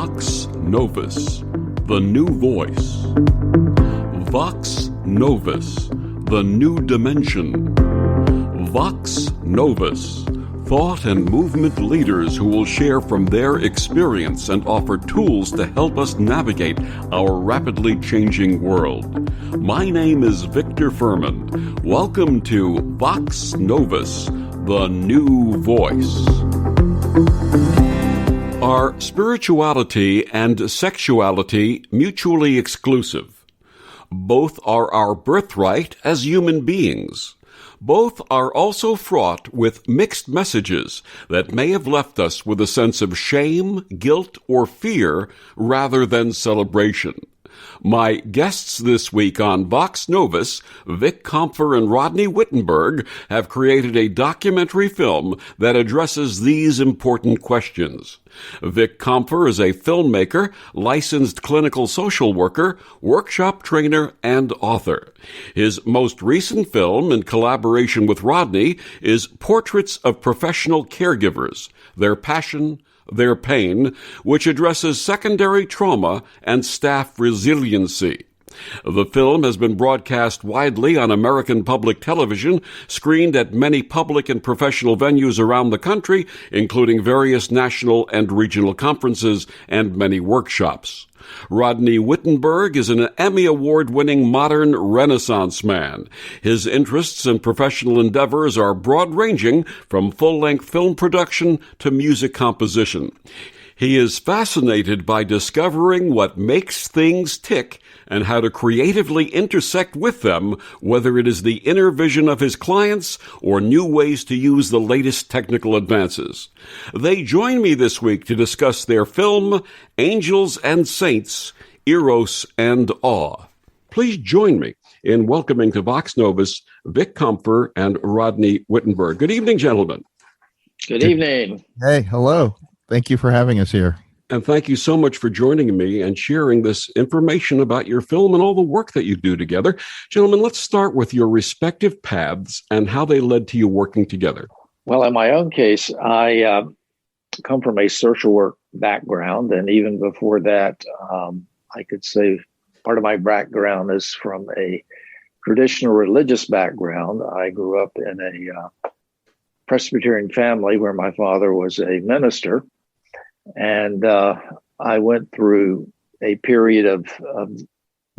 Vox Novus, the new voice. Vox Novus, the new dimension. Vox Novus, thought and movement leaders who will share from their experience and offer tools to help us navigate our rapidly changing world. My name is Victor Fuhrman. Welcome to Vox Novus, the new voice. Are spirituality and sexuality mutually exclusive? Both are our birthright as human beings. Both are also fraught with mixed messages that may have left us with a sense of shame, guilt, or fear rather than celebration. My guests this week on Vox Novus, Vic Compher and Rodney Whittenberg, have created a documentary film that addresses these important questions. Vic Compher is a filmmaker, licensed clinical social worker, workshop trainer, and author. His most recent film, in collaboration with Rodney, is Portraits of Professional Caregivers, Their Passion, Their Pain, which addresses secondary trauma and staff resiliency. The film has been broadcast widely on American public television, screened at many public and professional venues around the country, including various national and regional conferences and many workshops. Rodney Whittenberg is an Emmy Award-winning modern Renaissance man. His interests and professional endeavors are broad-ranging, from full-length film production to music composition. He is fascinated by discovering what makes things tick and how to creatively intersect with them, whether it is the inner vision of his clients or new ways to use the latest technical advances. They join me this week to discuss their film, Angels and Saints, Eros and Awe. Please join me in welcoming to Vox Novus, Vic Compher and Rodney Whittenberg. Good evening, gentlemen. Good evening. Hey, hello. Thank you for having us here. And thank you so much for joining me and sharing this information about your film and all the work that you do together. Gentlemen, let's start with your respective paths and how they led to you working together. Well, in my own case, I come from a social work background. And even before that, I could say part of my background is from a traditional religious background. I grew up in a Presbyterian family where my father was a minister. And I went through a period of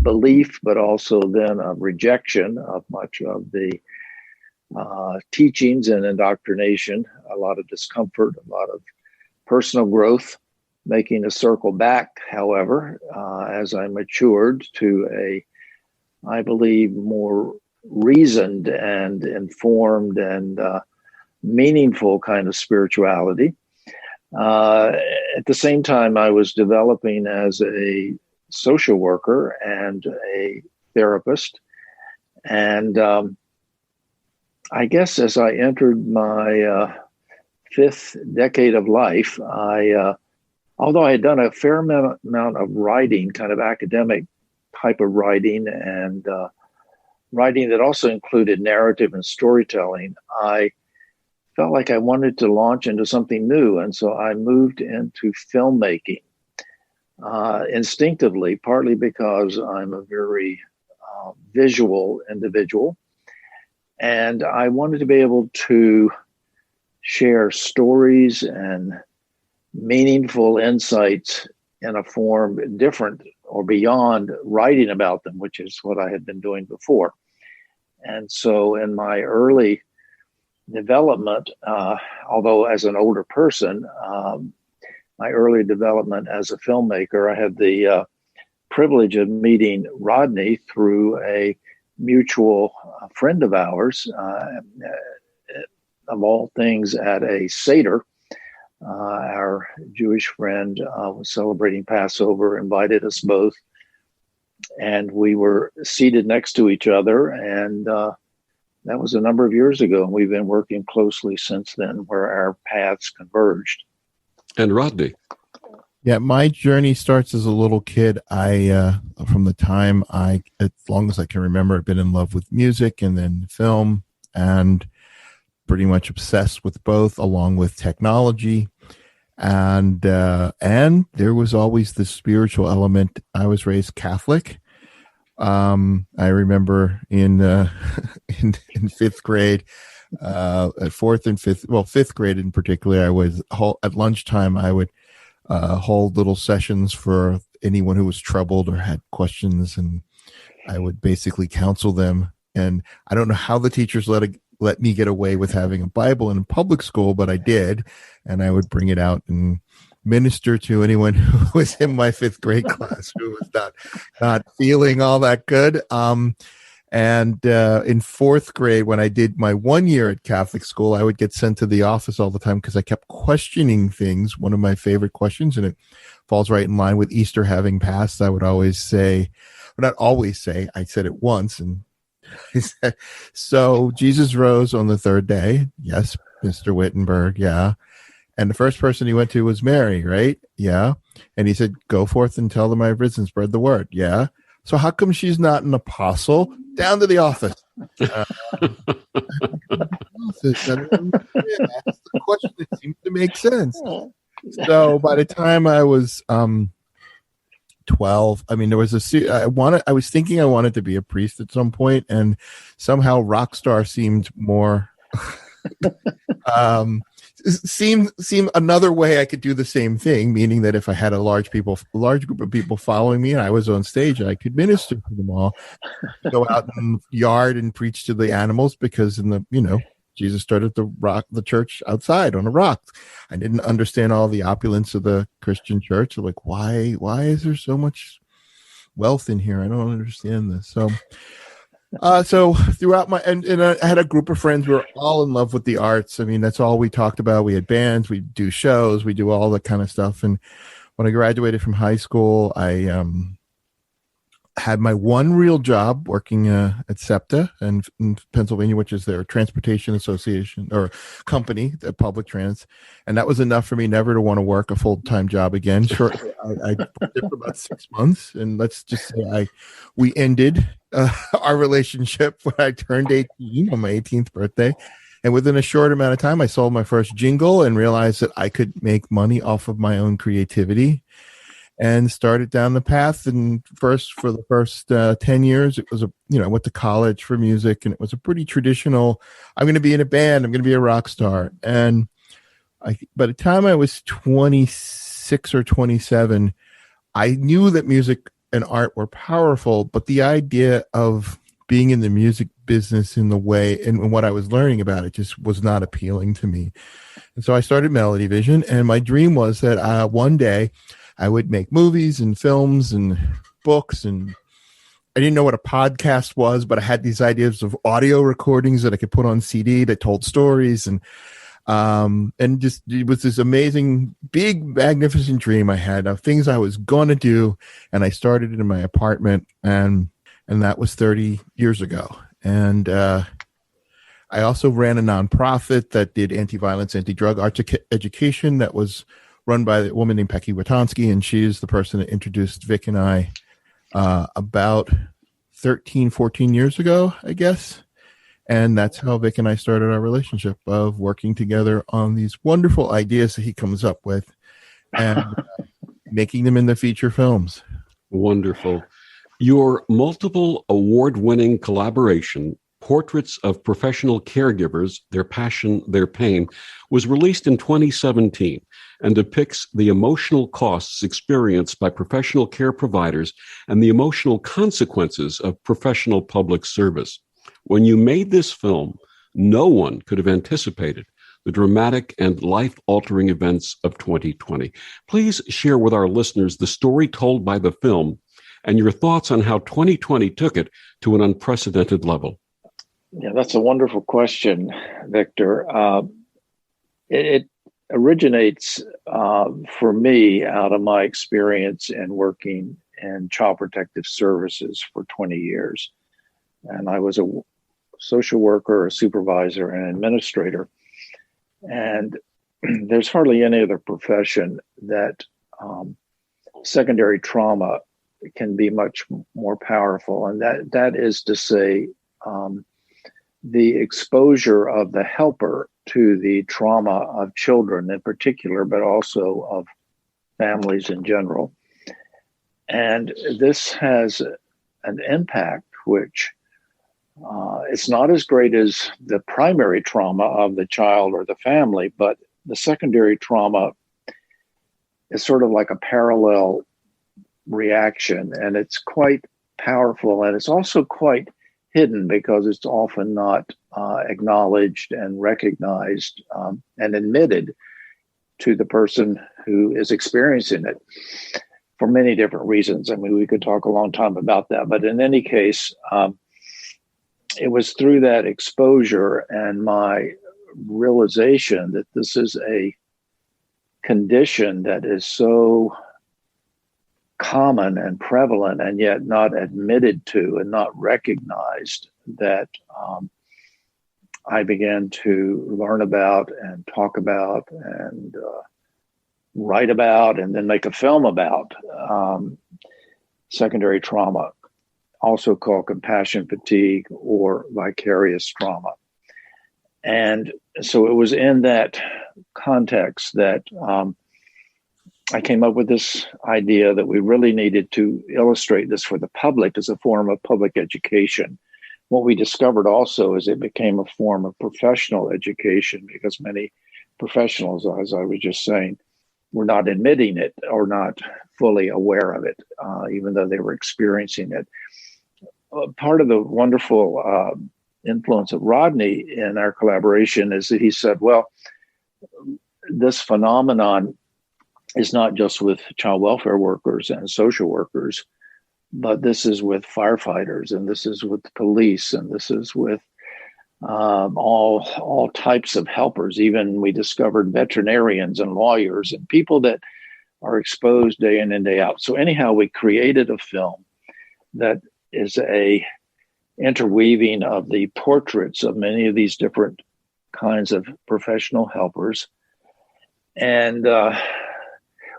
belief, but also then of rejection of much of the teachings and indoctrination, a lot of discomfort, a lot of personal growth, making a circle back, however, as I matured to a, I believe, more reasoned and informed and meaningful kind of spirituality. At the same time, I was developing as a social worker and a therapist. And I guess as I entered my fifth decade of life, although I had done a fair amount of writing, kind of academic type of writing, and writing that also included narrative and storytelling, I felt like I wanted to launch into something new. And so I moved into filmmaking instinctively, partly because I'm a very visual individual. And I wanted to be able to share stories and meaningful insights in a form different or beyond writing about them, which is what I had been doing before. And so in my early development, although as an older person, my early development as a filmmaker, I had the privilege of meeting Rodney through a mutual friend of ours, of all things at a Seder. Our Jewish friend was celebrating Passover, invited us both, and we were seated next to each other, and that was a number of years ago, and we've been working closely since then where our paths converged. And Rodney? Yeah, my journey starts as a little kid. From the time as long as I can remember, I've been in love with music and then film, and pretty much obsessed with both, along with technology. And there was always the spiritual element. I was raised Catholic. I remember in in fifth grade, at fourth and fifth grade in particular, I was at lunchtime. I would hold little sessions for anyone who was troubled or had questions, and I would basically counsel them. And I don't know how the teachers let me get away with having a Bible in public school, but I did, and I would bring it out and minister to anyone who was in my fifth grade class who was not feeling all that good. And in fourth grade, when I did my 1 year at Catholic school, I would get sent to the office all the time because I kept questioning things. One of my favorite questions, and it falls right in line with Easter having passed, I would always say, or not always say, I said it once, and he said, so Jesus rose on the third day. Yes, Mr. Whittenberg. Yeah. And the first person he went to was Mary, right? Yeah. And he said, go forth and tell them I've risen, spread the word. Yeah. So how come she's not an apostle? Down to the office. That's the question that seems to make sense. So by the time I was 12, I mean, there was I was thinking I wanted to be a priest at some point, and somehow rock star seemed more seemed another way I could do the same thing, meaning that if I had a large group of people following me and I was on stage, I could minister to them all, go out in the yard and preach to the animals, because Jesus started the church outside on a rock. I didn't understand all the opulence of the Christian church. Like, why is there so much wealth in here? I don't understand this. So throughout and I had a group of friends who were all in love with the arts. I mean, that's all we talked about. We had bands, we do shows, we do all that kind of stuff. And when I graduated from high school, I had my one real job working at SEPTA in Pennsylvania, which is their transportation association or company, the public trans. And that was enough for me never to want to work a full-time job again. Sure, I did for about 6 months, and let's just say we ended our relationship when I turned 18 on my 18th birthday. And within a short amount of time, I sold my first jingle and realized that I could make money off of my own creativity, and started down the path. And for the first 10 years, it was I went to college for music, and it was a pretty traditional, I'm going to be in a band, I'm going to be a rock star. And by the time I was 26 or 27, I knew that music and art were powerful, but the idea of being in the music business in the way and what I was learning about it just was not appealing to me. And so I started Melody Vision, and my dream was that one day I would make movies and films and books, and I didn't know what a podcast was, but I had these ideas of audio recordings that I could put on CD that told stories, and just it was this amazing, big, magnificent dream I had of things I was going to do, and I started it in my apartment, and that was 30 years ago. And I also ran a nonprofit that did anti-violence, anti-drug arts education that was run by a woman named Becky Witonsky, and she is the person that introduced Vic and I about 13, 14 years ago, I guess. And that's how Vic and I started our relationship of working together on these wonderful ideas that he comes up with and making them into feature films. Wonderful. Your multiple award-winning collaboration, Portraits of Professional Caregivers, Their Passion, Their Pain, was released in 2017 and depicts the emotional costs experienced by professional care providers and the emotional consequences of professional public service. When you made this film, no one could have anticipated the dramatic and life-altering events of 2020. Please share with our listeners the story told by the film and your thoughts on how 2020 took it to an unprecedented level. Yeah, that's a wonderful question, Victor. It originates for me out of my experience in working in child protective services for 20 years. And I was a social worker, a supervisor, and an administrator. And there's hardly any other profession that secondary trauma can be much more powerful. And that is to say, the exposure of the helper to the trauma of children in particular, but also of families in general. And this has an impact which it's not as great as the primary trauma of the child or the family, but the secondary trauma is sort of like a parallel reaction, and it's quite powerful, and it's also quite hidden because it's often not acknowledged and recognized and admitted to the person who is experiencing it for many different reasons. I mean, we could talk a long time about that, but in any case, it was through that exposure and my realization that this is a condition that is so common and prevalent and yet not admitted to and not recognized that I began to learn about and talk about and write about and then make a film about secondary trauma, also called compassion fatigue or vicarious trauma. And so it was in that context that I came up with this idea that we really needed to illustrate this for the public as a form of public education. What we discovered also is it became a form of professional education because many professionals, as I was just saying, were not admitting it or not fully aware of it, even though they were experiencing it. Part of the wonderful influence of Rodney in our collaboration is that he said, well, this phenomenon is not just with child welfare workers and social workers, but this is with firefighters, and this is with police, and this is with all types of helpers. Even we discovered veterinarians and lawyers and people that are exposed day in and day out. So anyhow, we created a film that is a interweaving of the portraits of many of these different kinds of professional helpers. And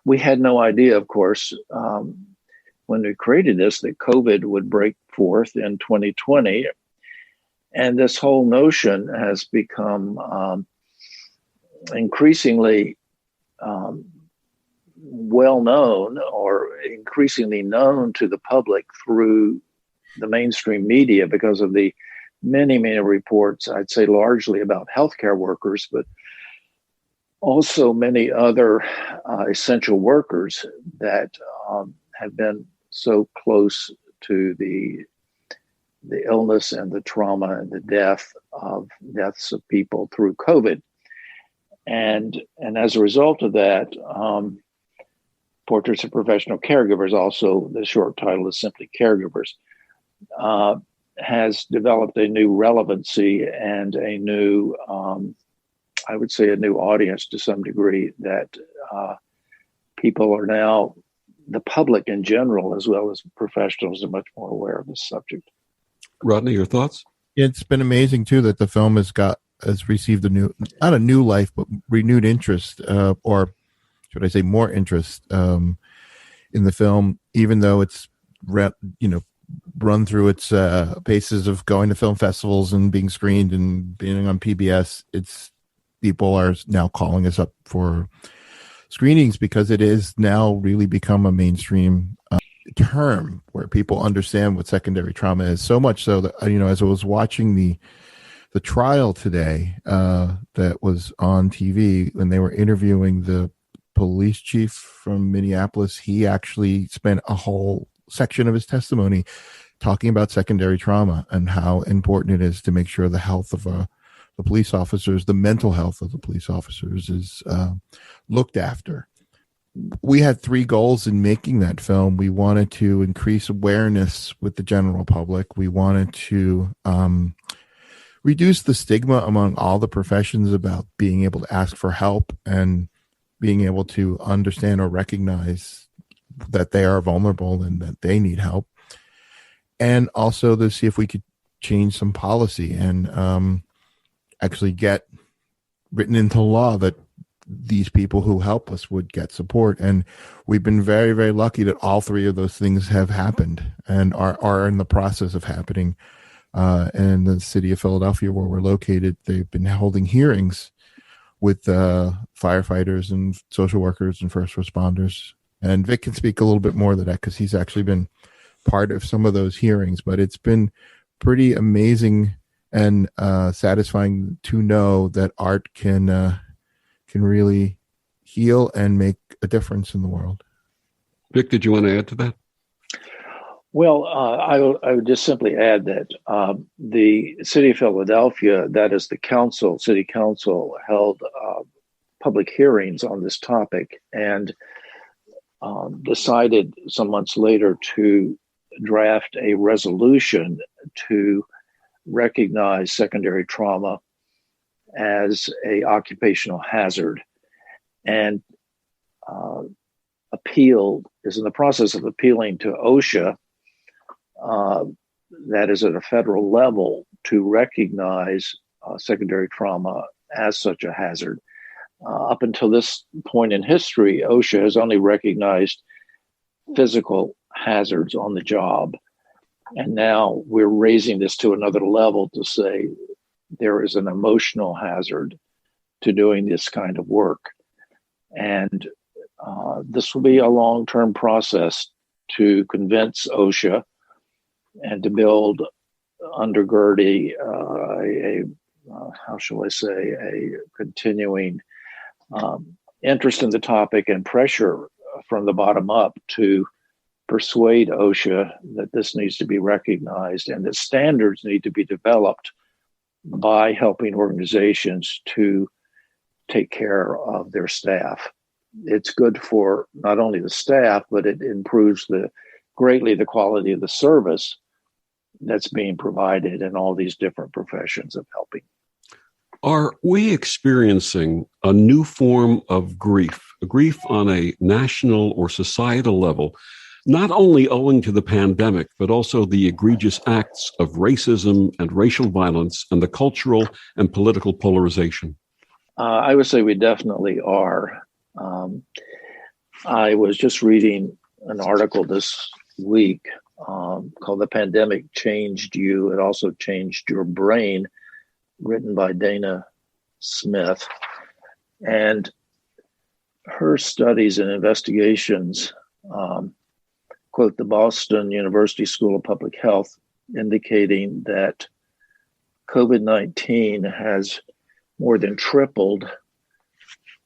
we had no idea, of course, when we created this, that COVID would break forth in 2020. And this whole notion has become increasingly well known or increasingly known to the public through the mainstream media because of the many reports, I'd say largely about healthcare workers, but also many other essential workers that have been so close to the illness and the trauma and the deaths of people through COVID. And as a result of that, Portraits of Professional Caregivers, also the short title is simply Caregivers, has developed a new relevancy and a new, I would say, a new audience to some degree that people are now, the public in general, as well as professionals, are much more aware of this subject. Rodney, your thoughts? It's been amazing too that the film has received not a new life, but renewed interest, or should I say more interest in the film, even though it's run through its paces of going to film festivals and being screened and being on PBS. People are now calling us up for screenings because it is now really become a mainstream term where people understand what secondary trauma is. So much so that, as I was watching the trial today that was on TV, when they were interviewing the police chief from Minneapolis, he actually spent a whole section of his testimony talking about secondary trauma and how important it is to make sure the health of the police officers, the mental health of the police officers is looked after. We had 3 goals in making that film. We wanted to increase awareness with the general public. We wanted to reduce the stigma among all the professions about being able to ask for help and being able to understand or recognize that they are vulnerable and that they need help. And also to see if we could change some policy and actually get written into law that these people who help us would get support. And we've been very, very lucky that all 3 of those things have happened and are in the process of happening. and the city of Philadelphia, where we're located, they've been holding hearings with firefighters and social workers and first responders. And Vic can speak a little bit more to that because he's actually been part of some of those hearings. But it's been pretty amazing and satisfying to know that art can really heal and make a difference in the world. Vic, did you want to add to that? Well, I would just simply add that the city of Philadelphia, that is the council, city council, held public hearings on this topic and decided some months later to draft a resolution to recognize secondary trauma as a occupational hazard, and is in the process of appealing to OSHA. That is at a federal level to recognize secondary trauma as such a hazard. Up until this point in history, OSHA has only recognized physical hazards on the job. And now we're raising this to another level to say there is an emotional hazard to doing this kind of work. And this will be a long-term process to convince OSHA and to undergird a continuing interest in the topic and pressure from the bottom up to persuade OSHA that this needs to be recognized and that standards need to be developed by helping organizations to take care of their staff. It's good for not only the staff, but it improves greatly the quality of the service that's being provided in all these different professions of helping. Are we experiencing a new form of grief, a grief on a national or societal level, not only owing to the pandemic, but also the egregious acts of racism and racial violence and the cultural and political polarization? I would say we definitely are. I was just reading an article this week called "The Pandemic Changed You. It Also Changed Your Brain," written by Dana Smith. And her studies and investigations, quote the Boston University School of Public Health, indicating that COVID-19 has more than tripled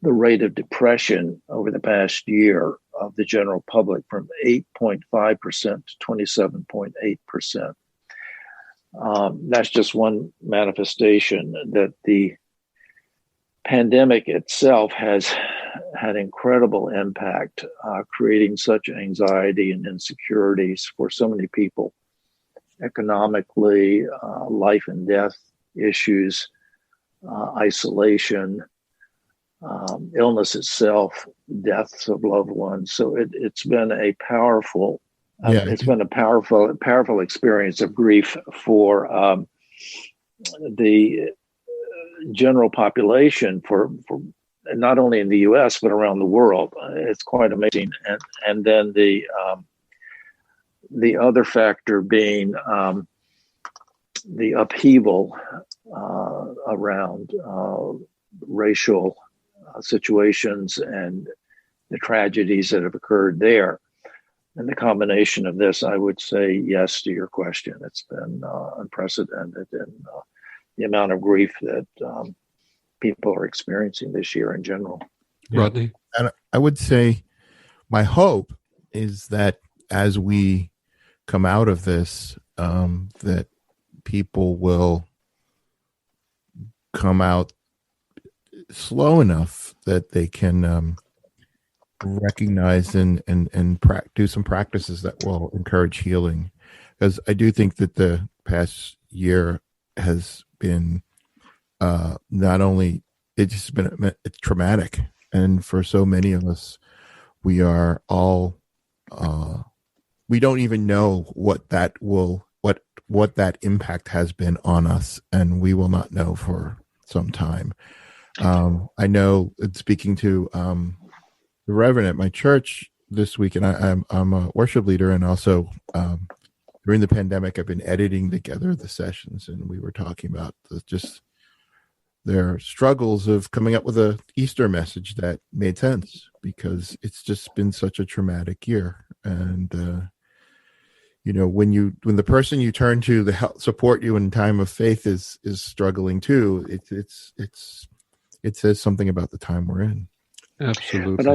the rate of depression over the past year of the general public from 8.5% to 27.8%. That's just one manifestation that the pandemic itself has had incredible impact, creating such anxiety and insecurities for so many people, economically, life and death issues, isolation, illness itself, deaths of loved ones. So it's been a powerful, powerful experience of grief for the general population, for not only in the U.S. but around the world. It's quite amazing. And then the other factor being the upheaval around racial situations and the tragedies that have occurred there. And the combination of this, I would say yes to your question. It's been unprecedented in the amount of grief that people are experiencing this year in general. Rodney? And I would say my hope is that as we come out of this, that people will come out slow enough that they can recognize and do some practices that will encourage healing. Because I do think that the past year has been not only, it's been traumatic, and for so many of us, we are all we don't even know what that impact has been on us, and we will not know for some time. I know, speaking to the Reverend at my church this week, and I'm a worship leader and also during the pandemic, I've been editing together the sessions, and we were talking about just their struggles of coming up with a Easter message that made sense, because it's just been such a traumatic year. And when the person you turn to to help support you in time of faith is struggling too, it says something about the time we're in. Absolutely. But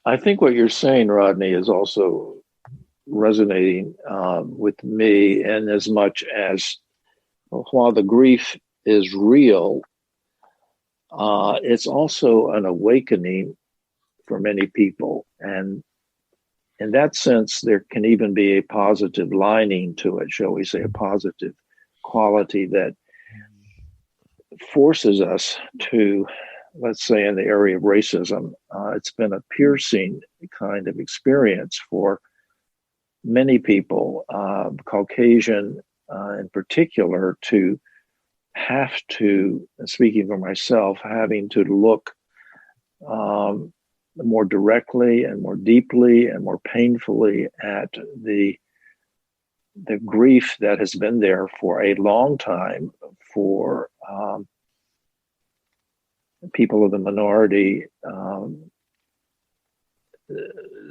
I think what you're saying, Rodney, is also resonating with me, in as much as, while the grief is real, it's also an awakening for many people. And in that sense, there can even be a positive lining to it, shall we say, a positive quality that forces us to, let's say, in the area of racism, it's been a piercing kind of experience for many people, Caucasian in particular, to have to, speaking for myself, having to look more directly and more deeply and more painfully at the grief that has been there for a long time for people of the minority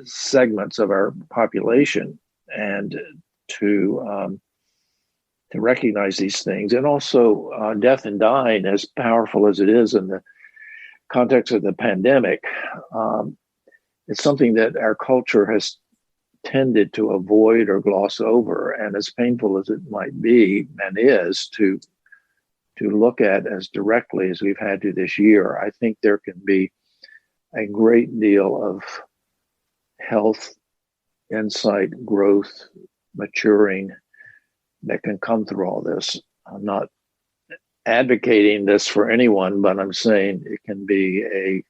segments of our population, and to recognize these things. And also death and dying, as powerful as it is in the context of the pandemic, it's something that our culture has tended to avoid or gloss over. And as painful as it might be, and is, to look at as directly as we've had to this year, I think there can be a great deal of health, insight, growth, maturing that can come through all this. I'm not advocating this for anyone, but I'm saying it can be a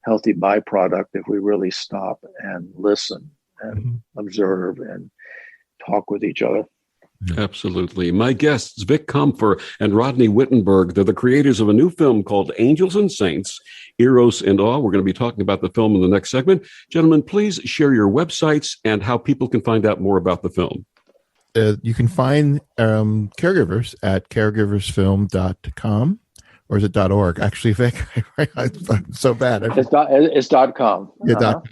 healthy byproduct if we really stop and listen and observe and talk with each other. Absolutely. My guests, Vic Compher and Rodney Whittenberg. They're the creators of a new film called Angels and Saints, Eros and Awe. We're going to be talking about the film in the next segment. Gentlemen, please share your websites and how people can find out more about the film. You can find Caregivers at caregiversfilm.com, or is it .org? Actually, Vic, I'm so bad. It's .com. Yeah, .com.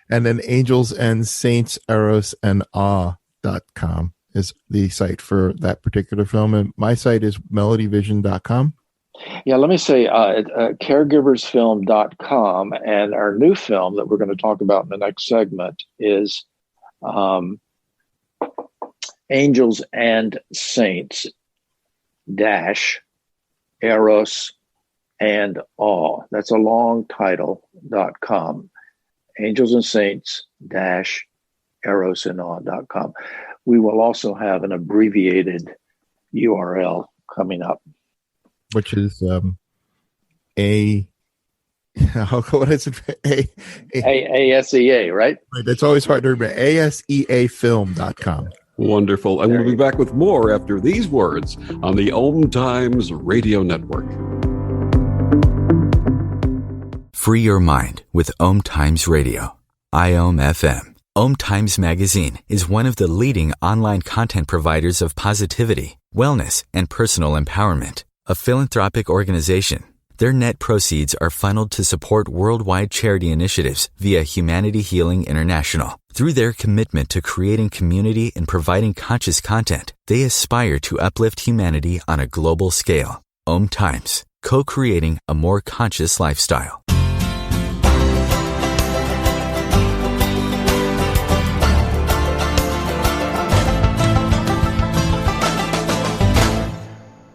And then Angels and Saints, Eros and Awe.com is the site for that particular film. And my site is melodyvision.com. Yeah, let me say caregiversfilm.com. And our new film that we're going to talk about in the next segment is Angels and Saints - Eros and Awe. That's a long title.com. Angels and Saints - Eros and Awe.com. We will also have an abbreviated URL coming up, which is what is it? ASEA, right? That's always hard to remember. ASEAfilm.com. Wonderful. And we'll be back with more after these words on the OMTimes Radio Network. Free your mind with OMTimes Radio. IOM FM. OMTimes Magazine is one of the leading online content providers of positivity, wellness, and personal empowerment. A philanthropic organization, their net proceeds are funneled to support worldwide charity initiatives via Humanity Healing International. Through their commitment to creating community and providing conscious content, they aspire to uplift humanity on a global scale. OMTimes, co-creating a more conscious lifestyle.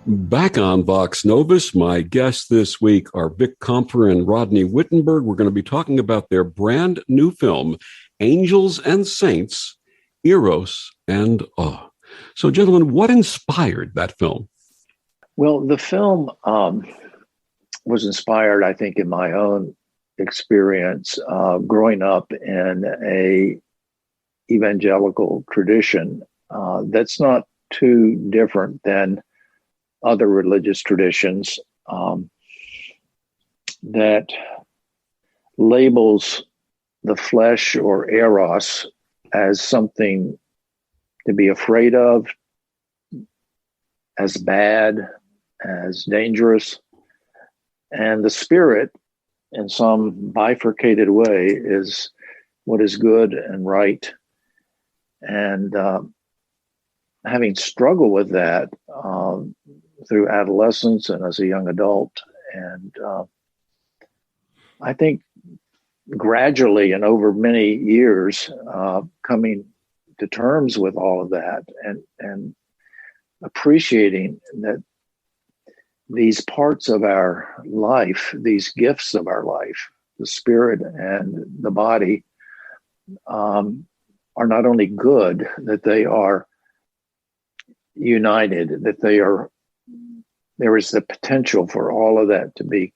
Back on Vox Novus, my guests this week are Vic Compher and Rodney Whittenberg. We're going to be talking about their brand new film, Angels and Saints, Eros and Awe. So, gentlemen, what inspired that film? Well, the film was inspired, I think, in my own experience growing up in a evangelical tradition that's not too different than other religious traditions, that labels the flesh or eros as something to be afraid of, as bad, as dangerous. And the spirit, in some bifurcated way, is what is good and right. And having struggled with that through adolescence and as a young adult, and I think gradually and over many years, coming to terms with all of that and appreciating that these parts of our life, these gifts of our life, the spirit and the body, are not only good, that they are united, that there is the potential for all of that to be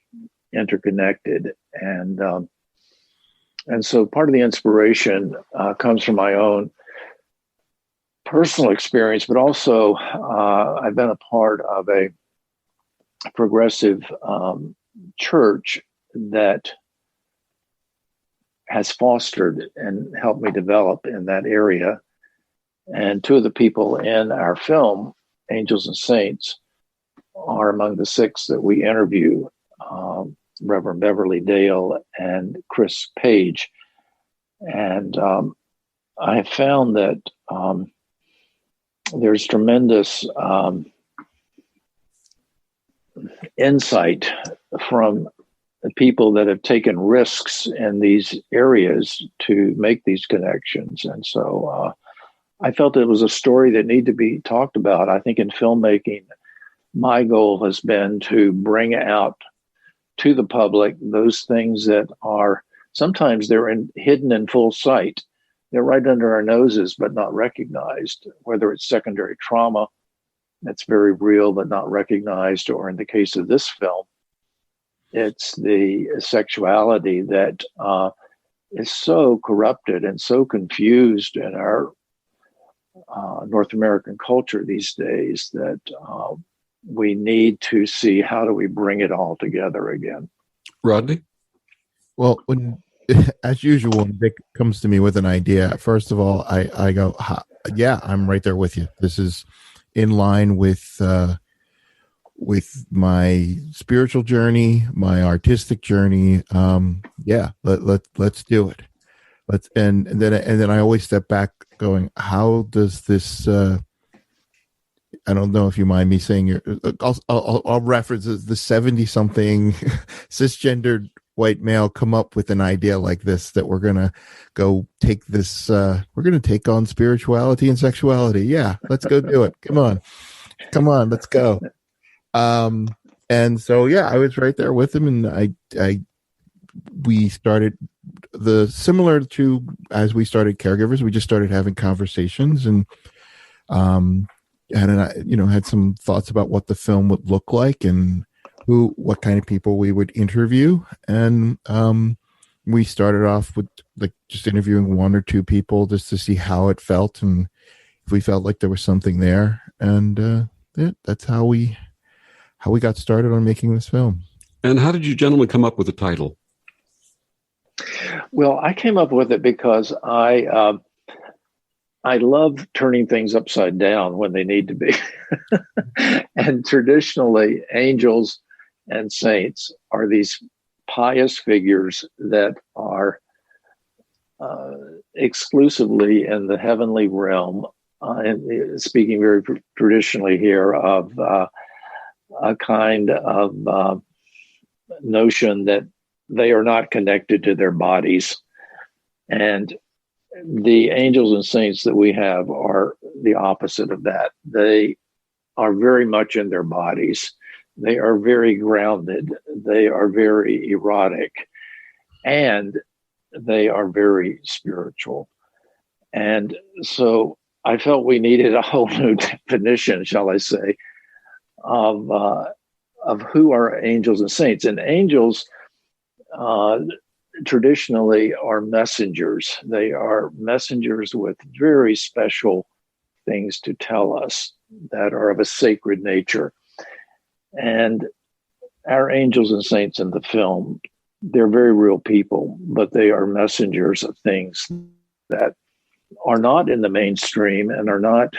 interconnected. And so part of the inspiration comes from my own personal experience, but also I've been a part of a progressive church that has fostered and helped me develop in that area. And two of the people in our film, Angels and Saints, are among the 6 that we interview, Reverend Beverly Dale and Chris Page. And I have found that there's tremendous insight from the people that have taken risks in these areas to make these connections. And so I felt it was a story that needed to be talked about. I think in filmmaking, my goal has been to bring out to the public those things that are sometimes hidden in full sight. They're right under our noses, but not recognized, whether it's secondary trauma that's very real, but not recognized, or in the case of this film, it's the sexuality that is so corrupted and so confused in our North American culture these days that we need to see how do we bring it all together again. Rodney? Well, as usual, when Vic comes to me with an idea, first of all, I go, yeah, I'm right there with you. This is in line with my spiritual journey, my artistic journey. Yeah, let's do it. And then I always step back going, how does this, I don't know if you mind me saying, I'll reference the 70-something cisgendered white male come up with an idea like this, that we're going to go take this, we're going to take on spirituality and sexuality. Yeah, let's go do it. Come on, let's go. And so, yeah, I was right there with him, and we started similar to as we started Caregivers, we just started having conversations, and I, had some thoughts about what the film would look like and what kind of people we would interview. And we started off with just interviewing 1 or 2 people just to see how it felt and if we felt like there was something there. And that's how we got started on making this film. And how did you gentlemen come up with the title? Well, I came up with it because I love turning things upside down when they need to be. And traditionally, angels and saints are these pious figures that are exclusively in the heavenly realm. And speaking very traditionally here of a kind of notion that they are not connected to their bodies. And the angels and saints that we have are the opposite of that. They are very much in their bodies. They are very grounded. They are very erotic. And they are very spiritual. And so I felt we needed a whole new definition, shall I say, of who are angels and saints. And angels traditionally are messengers. They are messengers with very special things to tell us that are of a sacred nature. And our angels and saints in the film, they're very real people, but they are messengers of things that are not in the mainstream and are not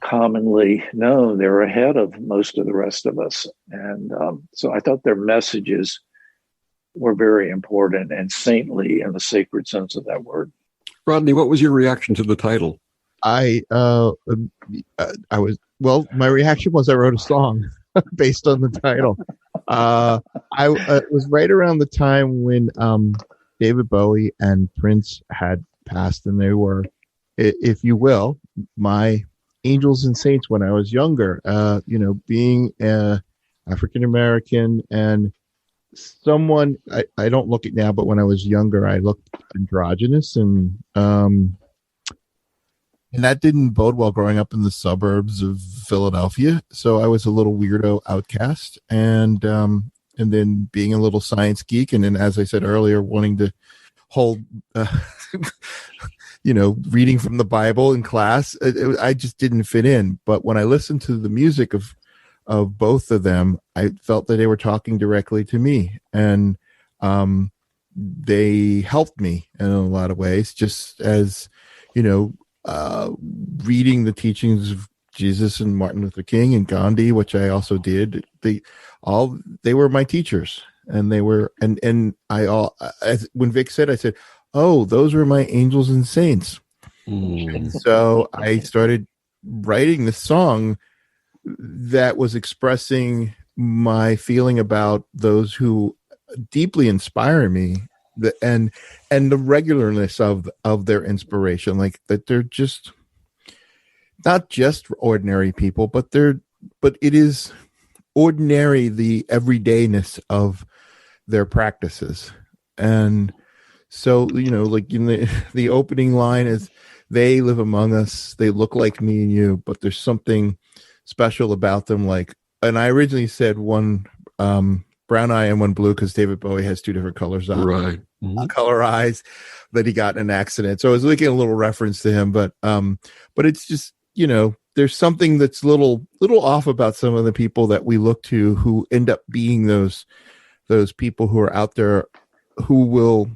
commonly known. They're ahead of most of the rest of us. And so I thought their messages were very important and saintly in the sacred sense of that word. Rodney, what was your reaction to the title? I was, well, my reaction was I wrote a song based on the title. It was right around the time when David Bowie and Prince had passed, and they were, if you will, my angels and saints when I was younger. Being African American and someone, I don't look it now, but when I was younger, I looked androgynous, and that didn't bode well growing up in the suburbs of Philadelphia. So I was a little weirdo outcast, and then being a little science geek, and then, as I said earlier, wanting to hold, reading from the Bible in class. I just didn't fit in. But when I listened to the music of both of them, I felt that they were talking directly to me, and they helped me in a lot of ways, just as, reading the teachings of Jesus and Martin Luther King and Gandhi, which I also did. They were my teachers, and they were, and when Vic said, I said, "Oh, those were my angels and saints." And so I started writing this song that was expressing my feeling about those who deeply inspire me, and the regularness of their inspiration, like that they're just not just ordinary people, but it is ordinary, the everydayness of their practices. And so, like in the opening line is, "They live among us, they look like me and you, but there's something special about them." And I originally said one brown eye and one blue, because David Bowie has two different colors on, right? Mm-hmm. Color eyes, that he got in an accident. So I was making a little reference to him, but it's just, there's something that's little off about some of the people that we look to, who end up being those people who are out there who will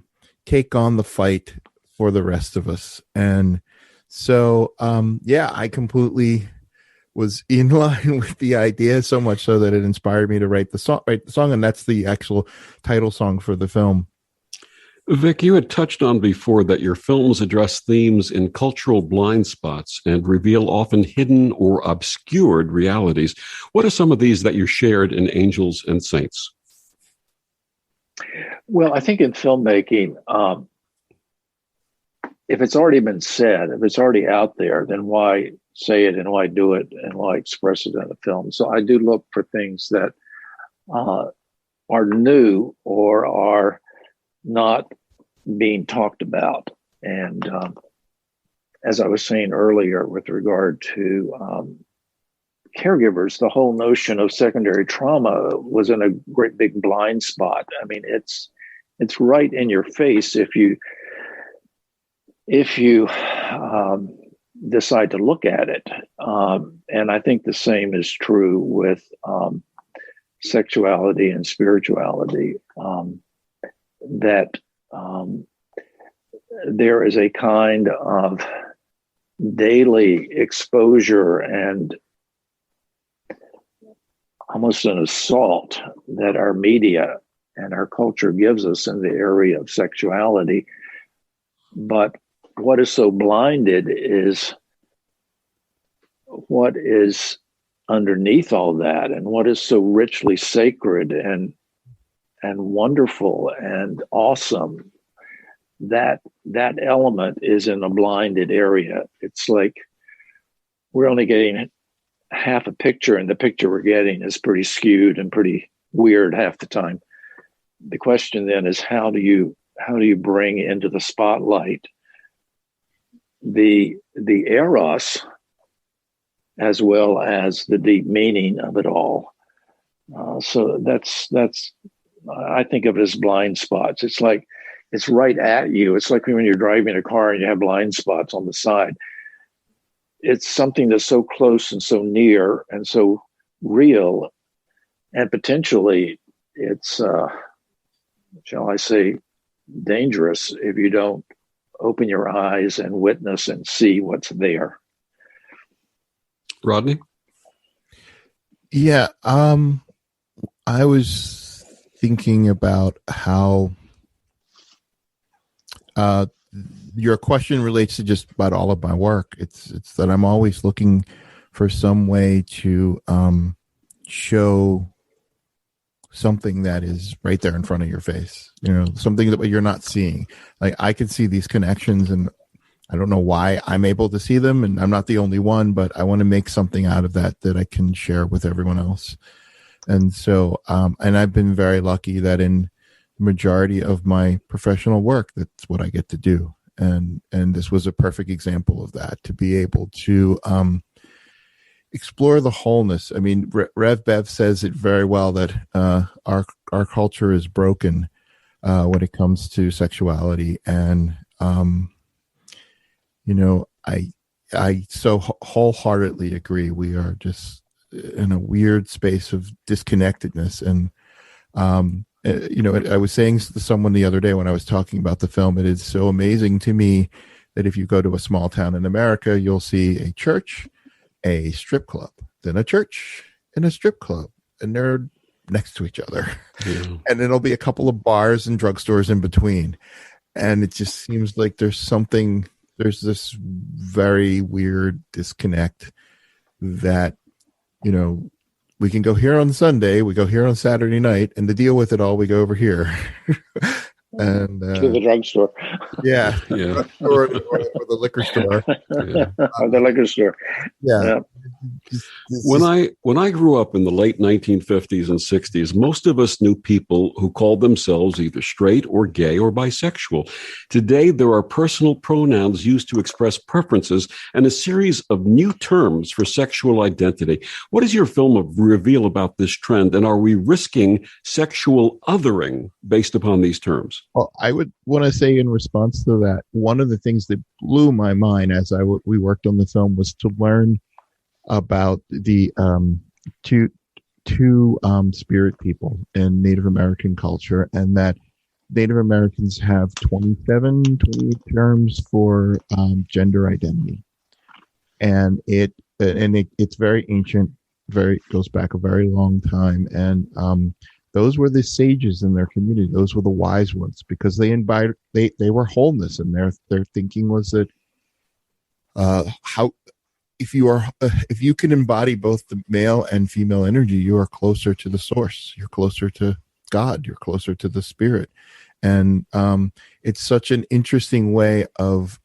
take on the fight for the rest of us. And so, I completely was in line with the idea, so much so that it inspired me to write the song, and that's the actual title song for the film. Vic, you had touched on before that your films address themes in cultural blind spots and reveal often hidden or obscured realities. What are some of these that you shared in Angels and Saints? Well, I think in filmmaking, if it's already been said, if it's already out there, then why say it, and why do it, and why express it in a film? So I do look for things that are new or are not being talked about. And as I was saying earlier, with regard to caregivers, the whole notion of secondary trauma was in a great big blind spot. I mean, it's right in your face if you decide to look at it. And I think the same is true with sexuality and spirituality, that there is a kind of daily exposure and almost an assault that our media and our culture gives us in the area of sexuality. But what is so blinded is what is underneath all that, and what is so richly sacred and wonderful and awesome. That element is in a blinded area. It's like we're only getting half a picture, and the picture we're getting is pretty skewed and pretty weird half the time. The question then is, how do you bring into the spotlight the eros as well as the deep meaning of it all? So that's I think of it as blind spots. It's like it's right at you. It's like when you're driving a car and you have blind spots on the side. It's something that's so close and so near and so real, and potentially it's, shall I say, dangerous if you don't open your eyes and witness and see what's there. Rodney? Yeah, I was thinking about how your question relates to just about all of my work. It's that I'm always looking for some way to show something that is right there in front of your face, something that you're not seeing. Like, I can see these connections, and I don't know why I'm able to see them, and I'm not the only one, but I want to make something out of that I can share with everyone else. And so, and I've been very lucky that in the majority of my professional work, that's what I get to do. And this was a perfect example of that, to be able to explore the wholeness. I mean, Rev Bev says it very well, that our culture is broken when it comes to sexuality, and I so wholeheartedly agree. We are just in a weird space of disconnectedness, and I was saying to someone the other day when I was talking about the film, it is so amazing to me that if you go to a small town in America, you'll see a church, a strip club, then a church and a strip club, and they're next to each other. Yeah. And then there'll be a couple of bars and drugstores in between. And it just seems like there's this very weird disconnect that, we can go here on Sunday, we go here on Saturday night, and to deal with it all, we go over here. And to the drugstore. Yeah. or the liquor store. Yeah. Or the liquor store. Yeah. When I grew up in the late 1950s and 60s, most of us knew people who called themselves either straight or gay or bisexual. Today, there are personal pronouns used to express preferences and a series of new terms for sexual identity. What does your film reveal about this trend, and are we risking sexual othering based upon these terms? Well, I would want to say in response to that, one of the things that blew my mind as we worked on the film was to learn about the two spirit people in Native American culture, and that Native Americans have 28 terms for gender identity, and it's very ancient, goes back a very long time, and those were the sages in their community. Those were the wise ones, because they were wholeness, and their thinking was that if you can embody both the male and female energy, you are closer to the source. You're closer to God. You're closer to the spirit. And it's such an interesting way of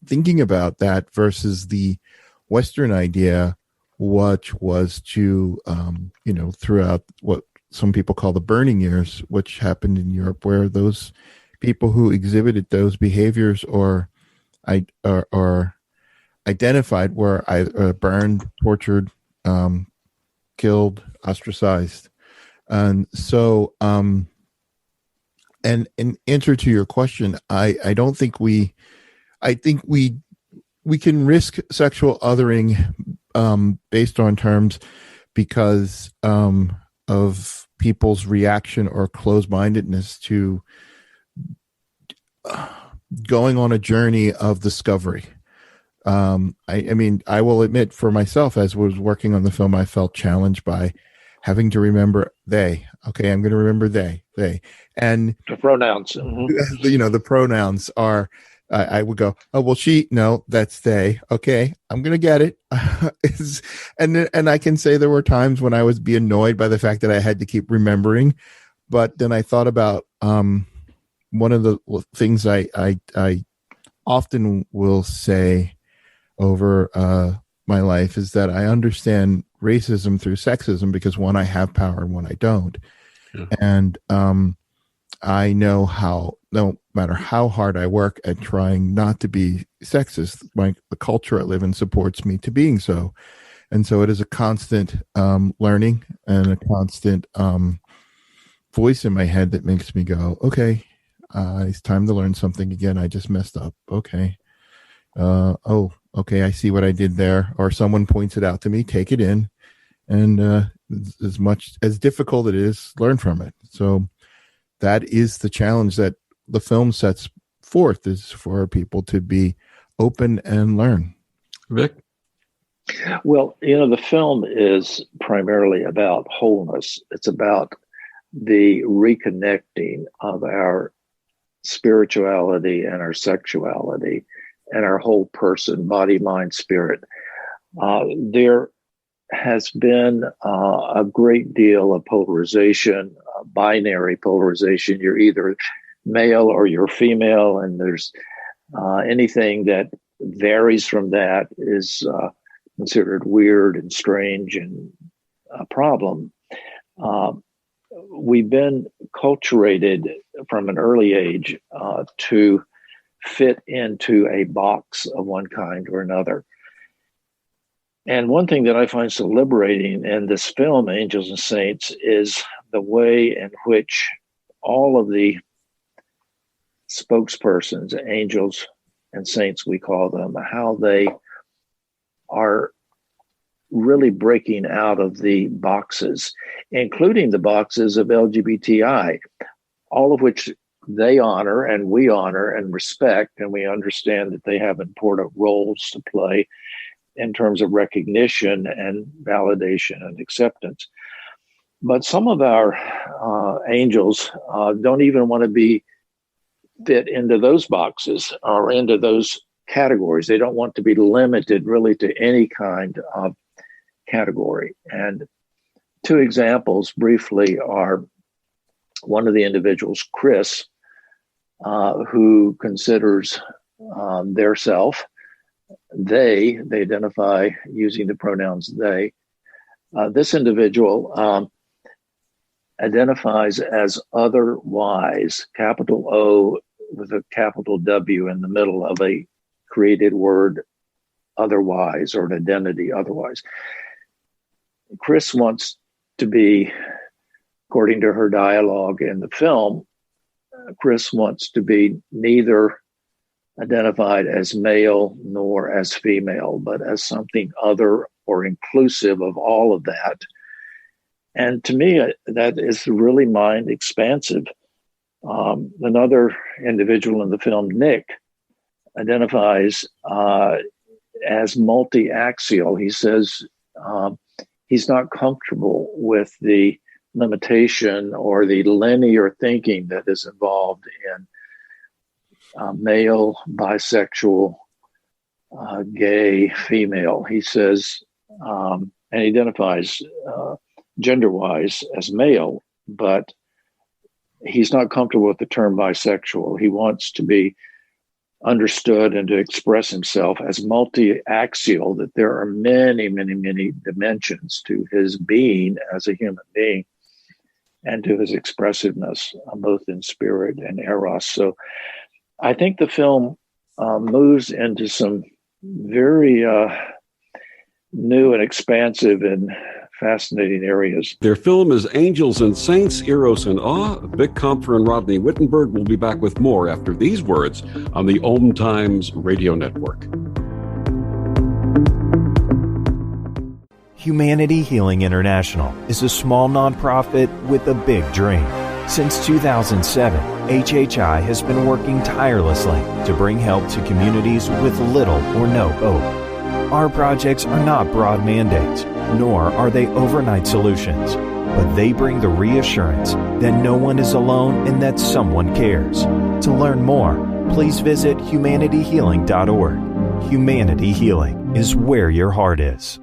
thinking about that versus the Western idea, which was to, throughout what some people call the burning years, which happened in Europe, where those people who exhibited those behaviors or identified were either burned, tortured, killed, ostracized. And so, and in answer to your question, I think we can risk sexual othering based on terms because of people's reaction or closed-mindedness to going on a journey of discovery. I mean, I will admit for myself, as I was working on the film, I felt challenged by having to remember they. Okay, I'm going to remember they. And the pronouns. Mm-hmm. The pronouns are, I would go, oh, well, no, that's they. Okay, I'm going to get it. And I can say there were times when I would be annoyed by the fact that I had to keep remembering. But then I thought about one of the things I often will say over my life is that I understand racism through sexism, because one, I have power and one I don't. Yeah. And I know how, no matter how hard I work at trying not to be sexist, the culture I live in supports me to being so. And so it is a constant learning and a constant voice in my head that makes me go, okay, it's time to learn something again. I just messed up. Okay. Okay, I see what I did there. Or someone points it out to me, take it in, and as much as difficult it is, learn from it. So that is the challenge that the film sets forth is for people to be open and learn. Vic? Well, the film is primarily about wholeness. It's about the reconnecting of our spirituality and our sexuality and our whole person, body, mind, spirit. There has been a great deal of polarization, binary polarization. You're either male or you're female, and there's anything that varies from that is considered weird and strange and a problem. We've been culturated from an early age to fit into a box of one kind or another. And one thing that I find so liberating in this film, Angels and Saints, is the way in which all of the spokespersons, angels and saints, we call them, how they are really breaking out of the boxes, including the boxes of LGBTI, all of which they honor and we honor and respect, and we understand that they have important roles to play in terms of recognition and validation and acceptance. But some of our angels don't even want to be fit into those boxes or into those categories. They don't want to be limited really to any kind of category. And two examples briefly are one of the individuals, Chris, who considers their self, they identify using the pronouns they. This individual identifies as otherwise, capital O with a capital W in the middle of a created word, otherwise, or an identity otherwise. Chris wants to be, according to her dialogue in the film, Chris wants to be neither identified as male nor as female, but as something other or inclusive of all of that. And to me, that is really mind expansive. Another individual in the film, Nick, identifies as multi-axial. He says he's not comfortable with the limitation or the linear thinking that is involved in male, bisexual, gay, female. He says, and he identifies gender-wise as male, but he's not comfortable with the term bisexual. He wants to be understood and to express himself as multi-axial, that there are many, many, many dimensions to his being as a human being and to his expressiveness, both in spirit and eros. So I think the film moves into some very new and expansive and fascinating areas. Their film is Angels and Saints, Eros and Awe. Vic Compher and Rodney Whittenberg will be back with more after these words on the OMTimes Radio Network. Humanity Healing International is a small nonprofit with a big dream. Since 2007, HHI has been working tirelessly to bring help to communities with little or no hope. Our projects are not broad mandates, nor are they overnight solutions, but they bring the reassurance that no one is alone and that someone cares. To learn more, please visit humanityhealing.org. Humanity Healing is where your heart is.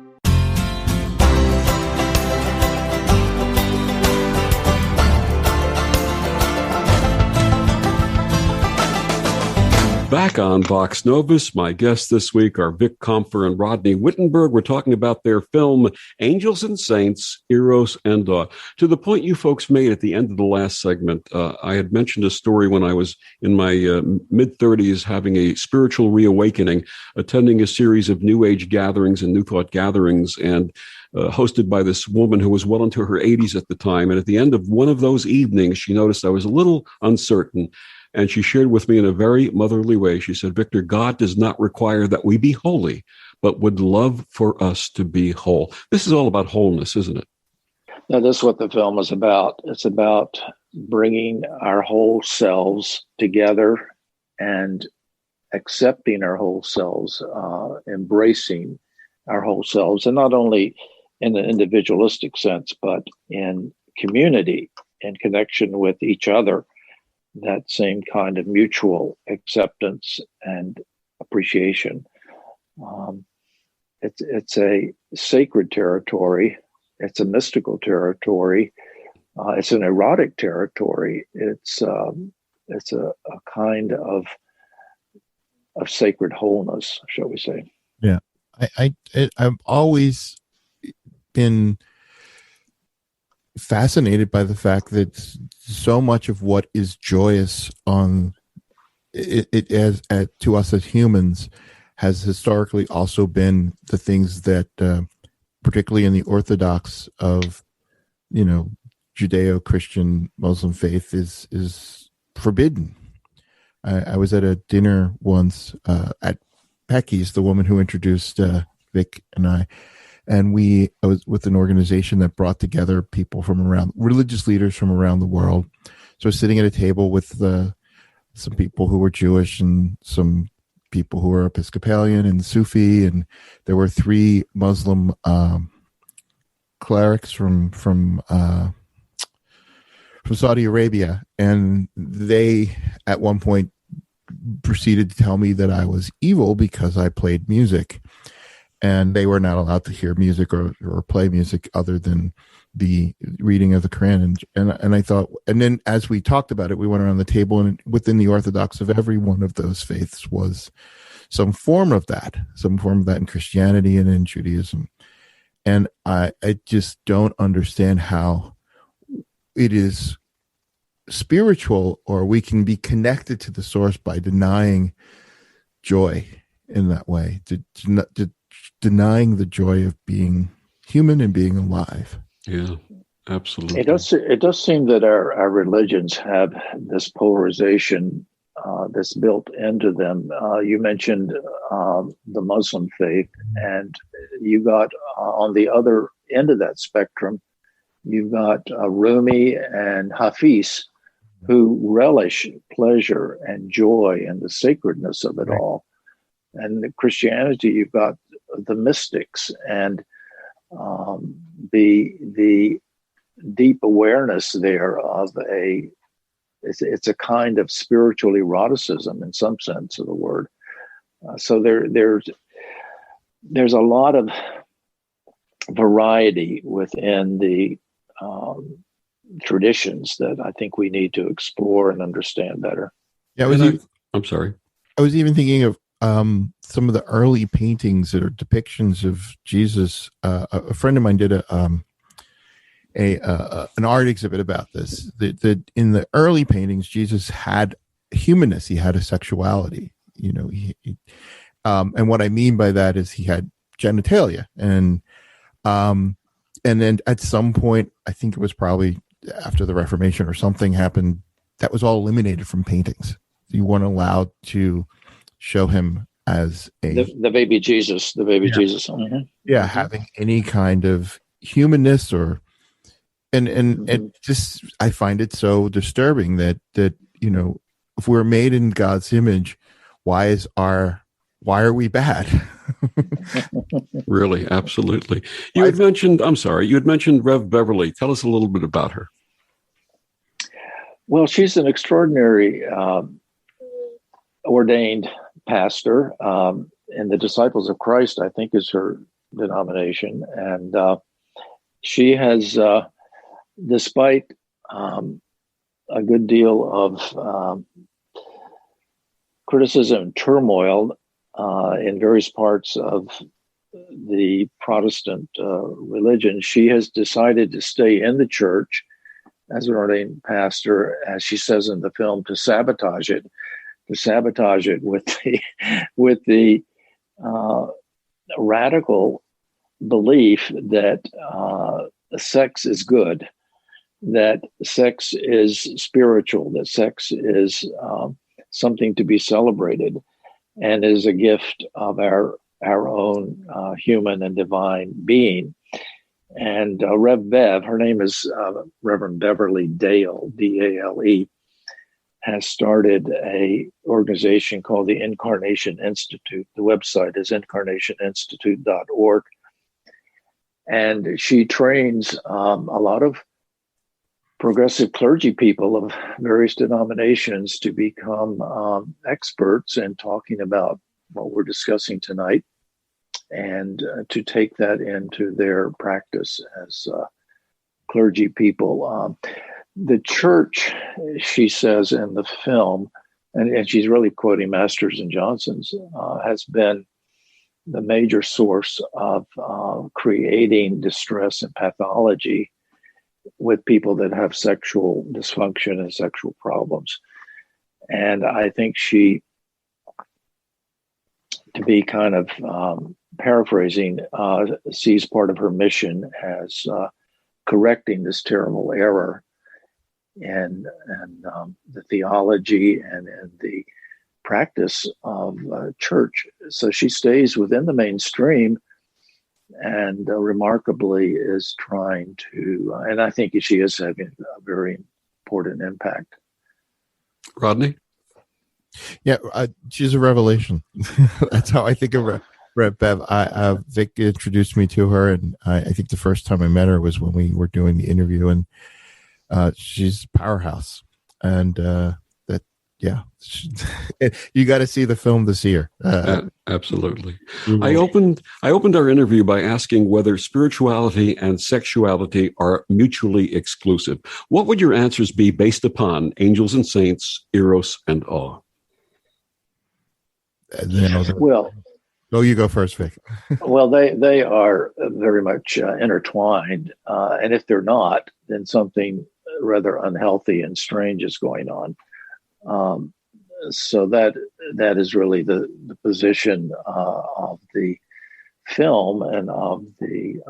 Back on Vox Novus, my guests this week are Vic Compher and Rodney Whittenberg. We're talking about their film, Angels and Saints, Eros and Awe. To the point you folks made at the end of the last segment, I had mentioned a story when I was in my mid-30s having a spiritual reawakening, attending a series of New Age gatherings and New Thought gatherings, and hosted by this woman who was well into her 80s at the time. And at the end of one of those evenings, she noticed I was a little uncertain. And she shared with me in a very motherly way. She said, Victor, God does not require that we be holy, but would love for us to be whole. This is all about wholeness, isn't it? Now, this is what the film is about. It's about bringing our whole selves together and accepting our whole selves, embracing our whole selves, and not only in an individualistic sense, but in community and connection with each other, that same kind of mutual acceptance and appreciation. It's a sacred territory. It's a mystical territory. It's an erotic territory. It's a kind of sacred wholeness, shall we say? Yeah, I've always been fascinated by the fact that so much of what is joyous on it as to us as humans has historically also been the things that, particularly in the Orthodox of, Judeo-Christian Muslim faith is forbidden. I was at a dinner once at Pecky's, the woman who introduced Vic and I was with an organization that brought together people from religious leaders from around the world. So I was sitting at a table with some people who were Jewish and some people who were Episcopalian and Sufi, and there were 3 Muslim clerics from Saudi Arabia, and they at one point proceeded to tell me that I was evil because I played music, and they were not allowed to hear music or play music other than the reading of the Quran. And I thought, and then as we talked about it, we went around the table, and within the Orthodox of every one of those faiths was some form of that in Christianity and in Judaism. And I just don't understand how it is spiritual, or we can be connected to the source by denying joy in that way, denying the joy of being human and being alive. Yeah, absolutely. It does seem that our religions have this polarization that's built into them. You mentioned the Muslim faith, and you got on the other end of that spectrum, you've got Rumi and Hafiz, who relish pleasure and joy and the sacredness of it all. And in Christianity, you've got the mystics and the deep awareness there of it's a kind of spiritual eroticism in some sense of the word. So there's a lot of variety within the traditions that I think we need to explore and understand better. Yeah, I'm sorry. I was even thinking of some of the early paintings that are depictions of Jesus. A friend of mine did an art exhibit about this. That in the early paintings, Jesus had humanness. He had a sexuality. And what I mean by that is he had genitalia, and then at some point, I think it was probably after the Reformation or something happened, that was all eliminated from paintings. You weren't allowed to show him as the baby Jesus, Jesus. Mm-hmm. Yeah, mm-hmm. Having any kind of humanness and it just, I find it so disturbing that if we're made in God's image, why are we bad? Really, absolutely. You had mentioned Rev Beverly. Tell us a little bit about her. Well, she's an extraordinary ordained pastor, and the Disciples of Christ, I think, is her denomination. And she has, despite a good deal of criticism and turmoil in various parts of the Protestant religion, she has decided to stay in the church as an ordained pastor, as she says in the film, to sabotage it with the radical belief that sex is good, that sex is spiritual, that sex is something to be celebrated, and is a gift of our own human and divine being. And Rev Bev, her name is Reverend Beverly Dale, D-A-L-E, has started a organization called the Incarnation Institute. The website is incarnationinstitute.org. And she trains a lot of progressive clergy people of various denominations to become experts in talking about what we're discussing tonight, and to take that into their practice as clergy people. The church, she says in the film, and she's really quoting Masters and Johnson's, has been the major source of creating distress and pathology with people that have sexual dysfunction and sexual problems. And I think she, to be kind of paraphrasing, sees part of her mission as correcting this terrible error in the theology and in the practice of church. So she stays within the mainstream and remarkably is trying to, and I think she is having a very important impact. Rodney? Yeah, she's a revelation. That's how I think of Rev Bev. Vic introduced me to her, and I think the first time I met her was when we were doing the interview, and she's a powerhouse. And you got to see the film to see her. Absolutely. I opened our interview by asking whether spirituality and sexuality are mutually exclusive. What would your answers be based upon angels and saints, eros and awe? Well, you go first, Vic. Well, they are very much intertwined, and if they're not, then something rather unhealthy and strange is going on. So that is really the position of the film and of the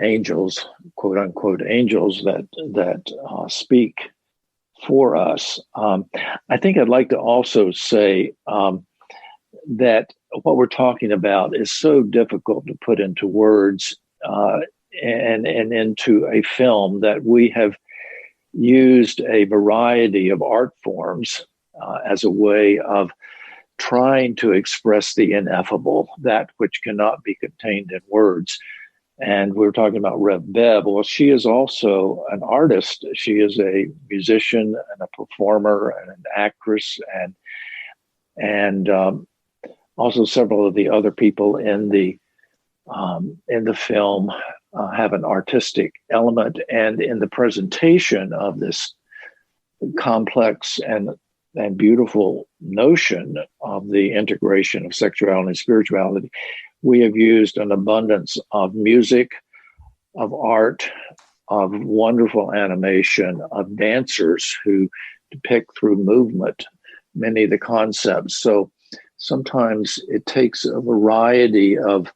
angels, quote unquote angels that speak for us. I think I'd like to also say that what we're talking about is so difficult to put into words and into a film, that we have used a variety of art forms as a way of trying to express the ineffable, that which cannot be contained in words. And we were talking about Rev Bev. Well, she is also an artist. She is a musician and a performer and an actress, and also several of the other people in the film have an artistic element, and in the presentation of this complex and beautiful notion of the integration of sexuality and spirituality, we have used an abundance of music, of art, of wonderful animation, of dancers who depict through movement many of the concepts. So sometimes it takes a variety of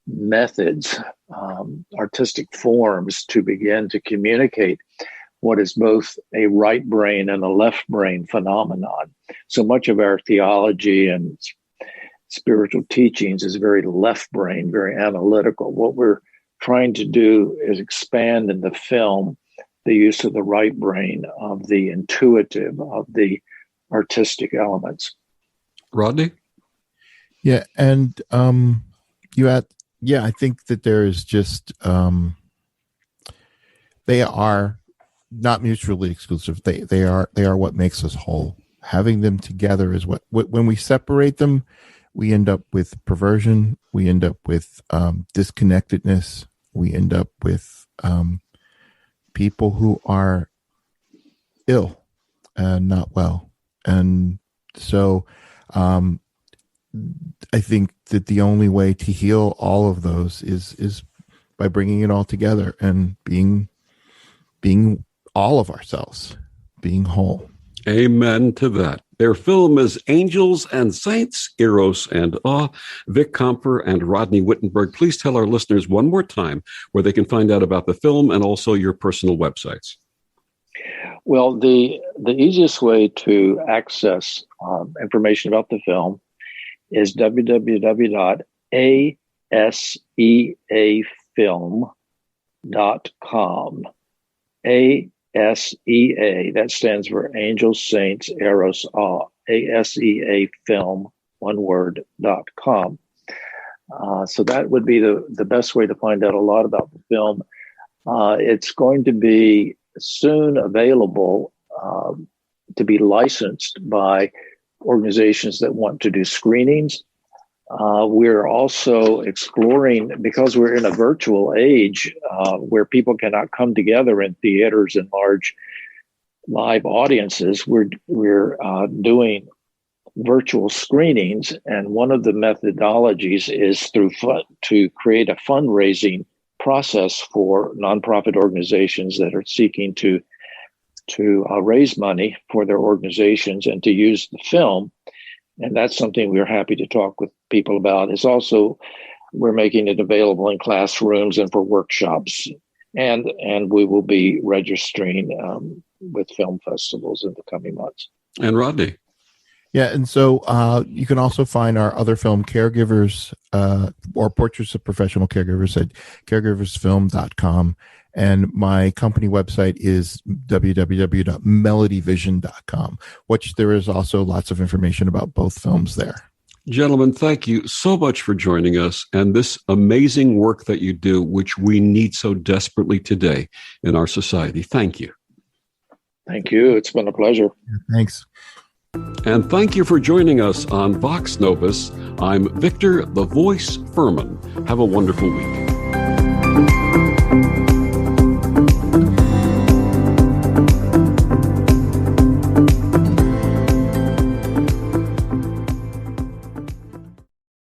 methods, artistic forms, to begin to communicate what is both a right brain and a left brain phenomenon. So much of our theology and spiritual teachings is very left brain, very analytical. What we're trying to do is expand in the film the use of the right brain, of the intuitive, of the artistic elements. Rodney? Yeah, and I think that there is just they are not mutually exclusive. They are what makes us whole. Having them together is what when we separate them, we end up with perversion. We end up with disconnectedness. We end up with people who are ill and not well. And so I think that the only way to heal all of those is by bringing it all together and being all of ourselves, being whole. Amen to that. Their film is Angels and Saints, Eros and Awe. Vic Compher and Rodney Whittenberg, please tell our listeners one more time where they can find out about the film and also your personal websites. Well, the easiest way to access information about the film is www.aseafilm.com. ASEA. That stands for Angels, Saints, Eros, Awe. ASEA film, one word, .com. So that would be the best way to find out a lot about the film. It's going to be soon available to be licensed by organizations that want to do screenings. We're also exploring, because we're in a virtual age where people cannot come together in theaters and large live audiences, we're doing virtual screenings. And one of the methodologies is to create a fundraising process for nonprofit organizations that are seeking to raise money for their organizations and to use the film. And that's something we're happy to talk with people about. It's also, we're making it available in classrooms and for workshops. And we will be registering with film festivals in the coming months. And Rodney. Yeah, and so you can also find our other film, Caregivers, or Portraits of Professional Caregivers, at caregiversfilm.com. And my company website is www.melodyvision.com, which there is also lots of information about both films there. Gentlemen, thank you so much for joining us and this amazing work that you do, which we need so desperately today in our society. Thank you. Thank you. It's been a pleasure. Thanks. And thank you for joining us on Vox Novus. I'm Victor, the Voice Fuhrman. Have a wonderful week.